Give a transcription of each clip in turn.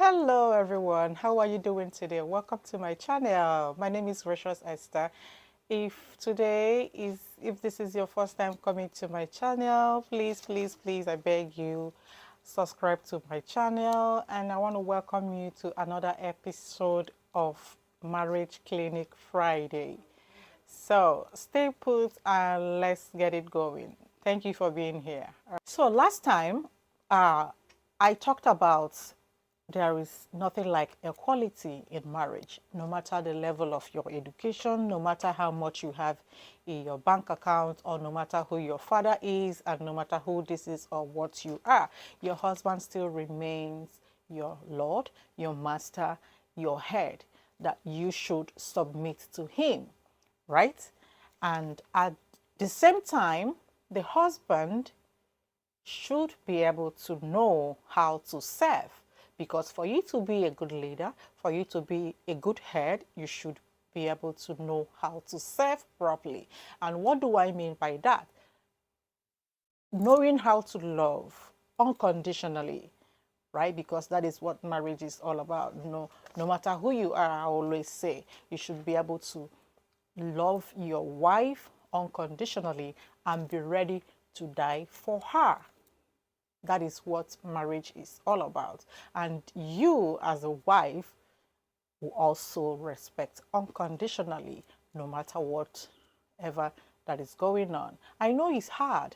Hello everyone, how are you doing today? Welcome to my channel. My name is Gracious Esther. If this is your first time coming to my channel, please, I beg you, subscribe to my channel, and I want to welcome you to another episode of Marriage Clinic Friday. So stay put and let's get it going. Thank you for being here. So last time, I talked about there is nothing like equality in marriage, no matter the level of your education, no matter how much you have in your bank account, or no matter who your father is, and no matter who this is or what you are, your husband still remains your Lord, your master, your head, that you should submit to him, right? And at the same time, the husband should be able to know how to serve, because for you to be a good leader, for you to be a good head, you should be able to know how to serve properly. And what do I mean by that? Knowing how to love unconditionally, right? Because that is what marriage is all about. No matter who you are, I always say you should be able to love your wife unconditionally and be ready to die for her. That is what marriage is all about. And you, as a wife, will also respect unconditionally, no matter whatever that is going on. I know it's hard.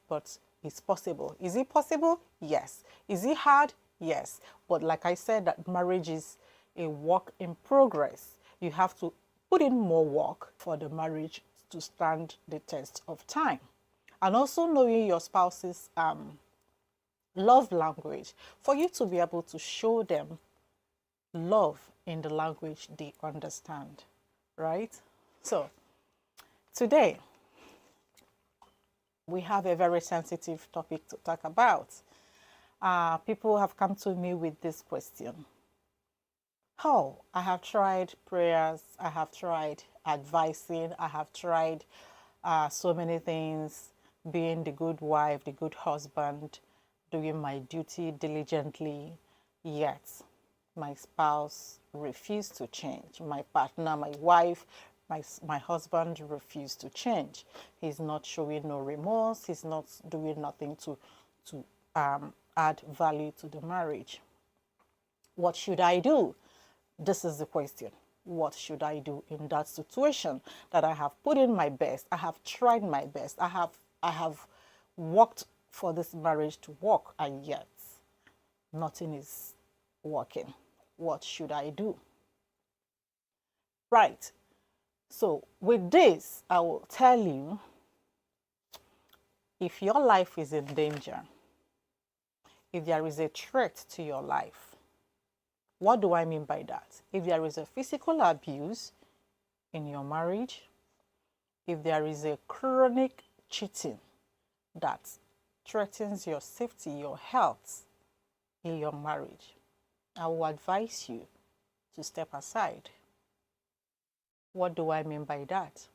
But it's possible. Is it possible? Yes. Is it hard? Yes. But like I said, that marriage is a work in progress. You have to put in more work for the marriage to stand the test of time. And also knowing your spouse's love language, for you to be able to show them love in the language they understand, right? So today we have a very sensitive topic to talk about. People have come to me with this question. Oh, I have tried prayers, I have tried advising, I have tried so many things, being the good wife, the good husband, doing my duty diligently, yet my spouse refused to change. My partner, my wife, my husband refused to change. He's not showing no remorse. He's not doing nothing to add value to the marriage. What should I do? This is the question. What should I do in that situation that I have put in my best? I have tried my best. I have worked for this marriage to work, and yet nothing is working. What should I do? Right. So with this, I will tell you, if your life is in danger, if there is a threat to your life, what do I mean by that? If there is a physical abuse in your marriage, if there is a chronic cheating that threatens your safety, your health in your marriage, I will advise you to step aside. What do I mean by that?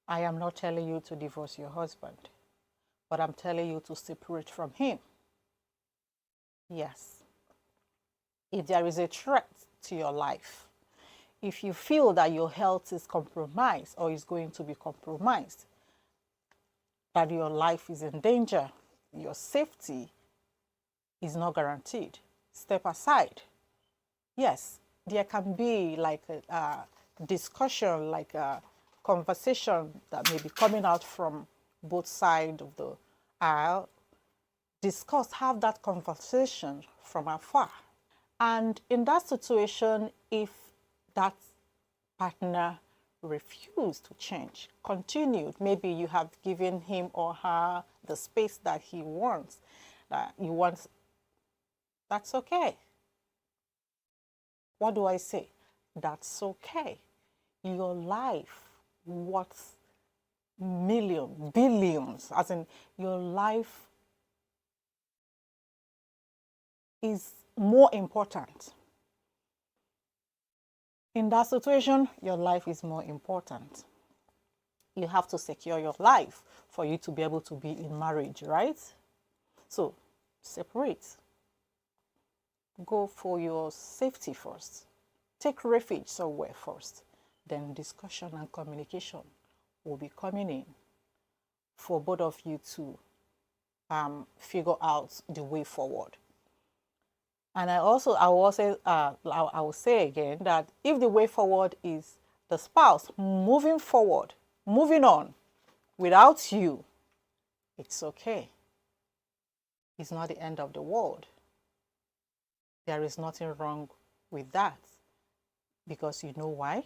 I am not telling you to divorce your husband, but I'm telling you to separate from him. Yes. If there is a threat to your life, if you feel that your health is compromised or is going to be compromised, that your life is in danger, your safety is not guaranteed, step aside. Yes, there can be like a discussion, like a conversation that may be coming out from both sides of the aisle. Discuss, have that conversation from afar. And in that situation, if that partner refused to change, continued, maybe you have given him or her the space that he wants, that you want, that's okay. What do I say? That's okay. Your life worth millions, billions, as in your life is more important. In that situation, your life is more important. You have to secure your life for you to be able to be in marriage, right? So separate. go for your safety first. Take refuge somewhere first. Then discussion and communication will be coming in for both of you to figure out the way forward. And I will say again that if the way forward is the spouse moving forward, moving on without you, it's okay. It's not the end of the world. There is nothing wrong with that. Because you know why?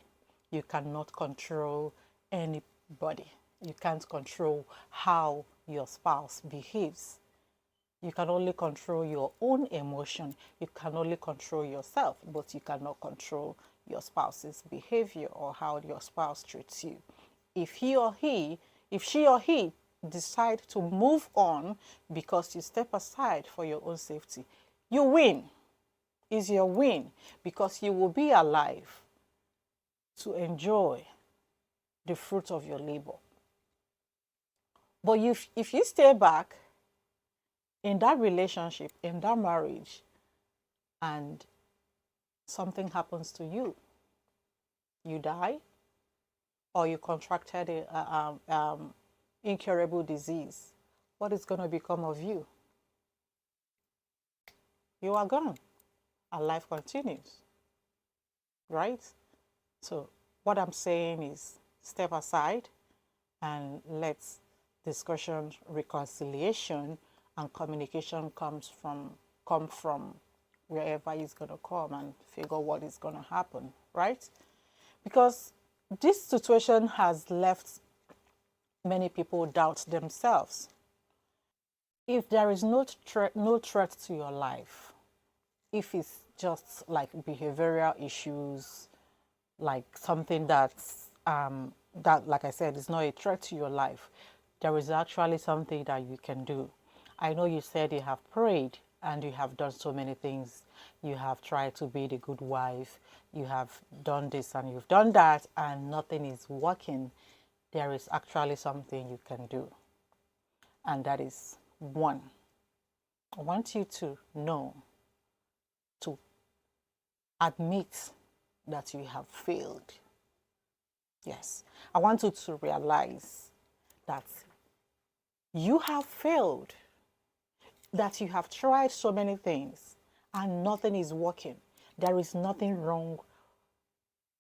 You cannot control anybody. You can't control how your spouse behaves. You can only control your own emotion. You can only control yourself, but you cannot control your spouse's behavior or how your spouse treats you. If she or he decide to move on because you step aside for your own safety, you win. Is your win, because you will be alive to enjoy the fruit of your labor. But if you stay back in that relationship, in that marriage, and something happens to you, you die, or you contracted a incurable disease, what is going to become of you? You are gone, and life continues, right? So what I'm saying is, step aside and let discussion, reconciliation, and communication come from wherever it's going to come, and figure what is going to happen, right? Because this situation has left many people doubt themselves. If there is no threat to your life, if it's just like behavioral issues, like something that like I said, is not a threat to your life, there is actually something that you can do. I know you said you have prayed and you have done so many things. You have tried to be the good wife. You have done this and you've done that, and nothing is working. There is actually something you can do. And that is, one, I want you to know, to admit that you have failed. Yes, I want you to realize that you have failed, that you have tried so many things and nothing is working. There is nothing wrong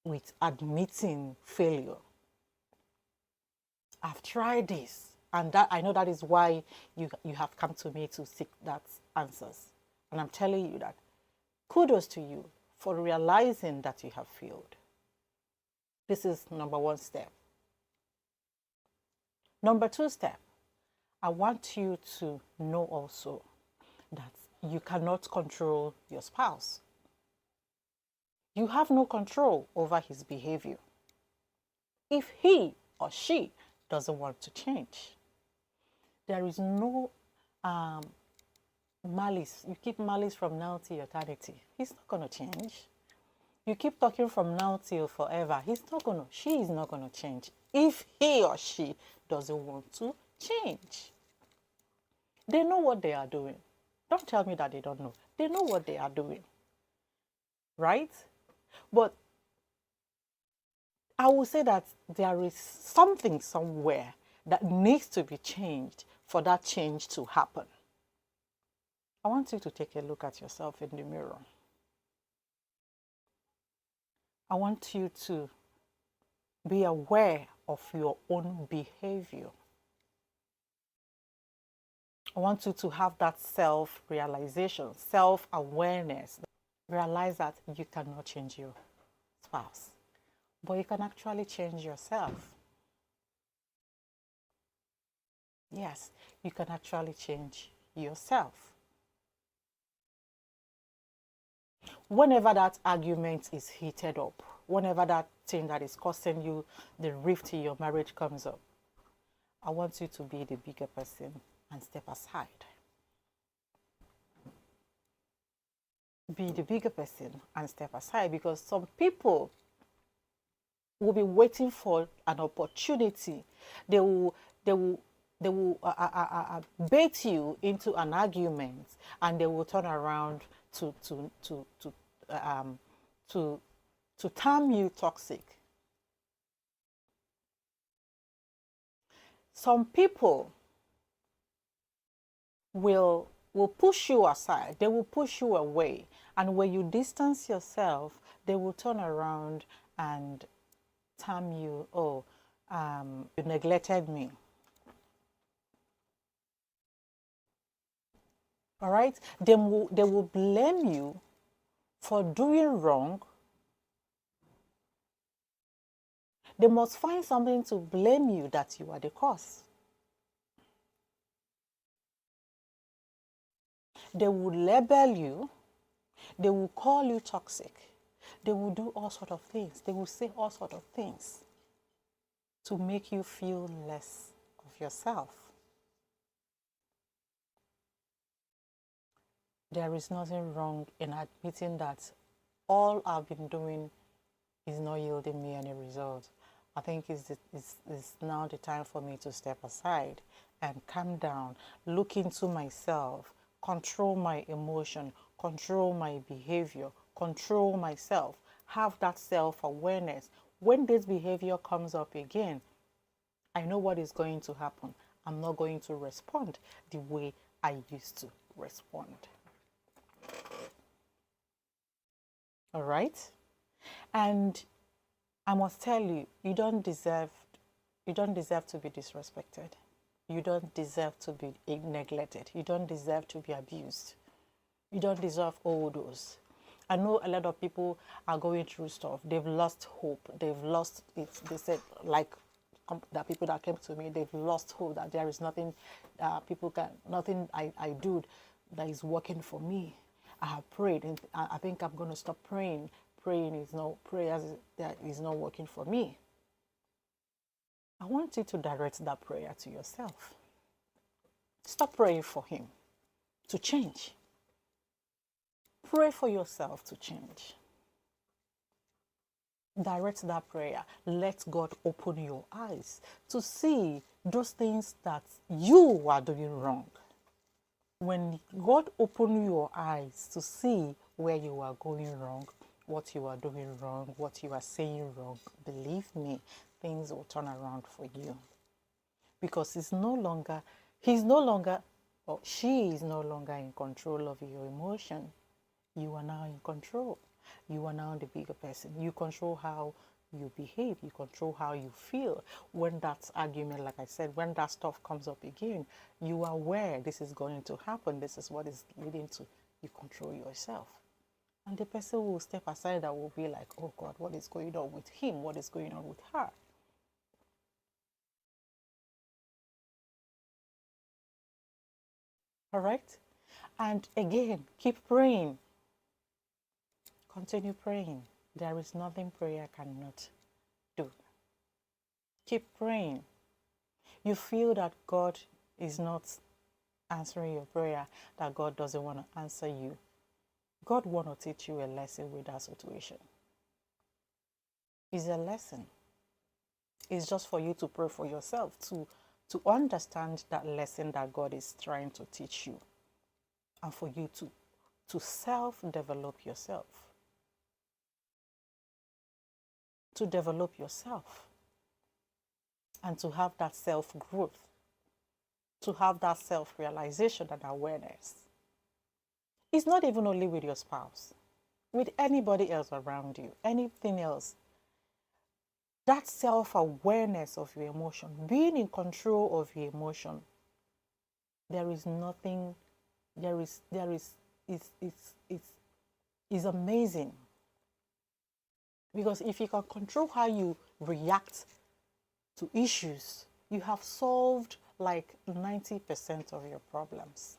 with admitting failure. I've tried this, and that I know that is why you have come to me to seek that answers. And I'm telling you that kudos to you for realizing that you have failed. This is number one step. Number two step, I want you to know also that you cannot control your spouse. You have no control over his behavior. If he or she doesn't want to change, there is no malice. You keep malice from now till eternity. He's not going to change. You keep talking from now till forever. She is not going to change if he or she doesn't want to change. They know what they are doing. Don't tell me that they don't know. They know what they are doing. Right? But I will say that there is something somewhere that needs to be changed for that change to happen. I want you to take a look at yourself in the mirror. I want you to be aware of your own behavior. I want you to have that self-realization, self-awareness. Realize that you cannot change your spouse, but you can actually change yourself. Yes, you can actually change yourself. Whenever that argument is heated up, whenever that thing that is causing you the rift in your marriage comes up, I want you to be the bigger person and step aside. Be the bigger person and step aside, because some people will be waiting for an opportunity. They will bait you into an argument, and they will turn around to to to to um, to to term you toxic. Some people will push you aside, they will push you away, and when you distance yourself, they will turn around and term you, oh, you neglected me. All right, they will blame you for doing wrong. They must find something to blame you that you are the cause. They will label you, they will call you toxic, they will do all sorts of things, they will say all sorts of things to make you feel less of yourself. There is nothing wrong in admitting that all I've been doing is not yielding me any result. I think it's now the time for me to step aside and calm down, look into myself, control my emotion, control my behavior, control myself, have that self-awareness. When this behavior comes up again, I know what is going to happen. I'm not going to respond the way I used to respond. All right? And I must tell you, you don't deserve to be disrespected. You don't deserve to be neglected. You don't deserve to be abused. You don't deserve all those. I know a lot of people are going through stuff. They've lost hope. They've lost it. They said, like the people that came to me, they've lost hope that there is nothing nothing I do that is working for me. I have prayed, and I think I'm going to stop praying. Prayers that is not working for me. I want you to direct that prayer to yourself. Stop praying for him to change. Pray for yourself to change. Direct that prayer. Let God open your eyes to see those things that you are doing wrong. When God opens your eyes to see where you are going wrong, what you are doing wrong, what you are saying wrong, believe me, things will turn around for you. Because he's no longer, or she is no longer in control of your emotion. You are now in control. You are now the bigger person. You control how you behave. You control how you feel. When that argument, like I said, when that stuff comes up again, you are aware this is going to happen. This is what is leading to. You control yourself. And the person will step aside and will be like, oh God, what is going on with him? What is going on with her? All right? And again, keep praying. Continue praying. There is nothing prayer cannot do. Keep praying. You feel that God is not answering your prayer, that God doesn't want to answer you. God wants to teach you a lesson with that situation. It's a lesson. It's just for you to pray for yourself, to understand that lesson that God is trying to teach you, and for you to self-develop yourself. To develop yourself and to have that self-growth, to have that self-realization and awareness. It's not even only with your spouse, with anybody else around you, anything else. That self-awareness of your emotion, being in control of your emotion, there is nothing, it's amazing. Because if you can control how you react to issues, you have solved like 90% of your problems.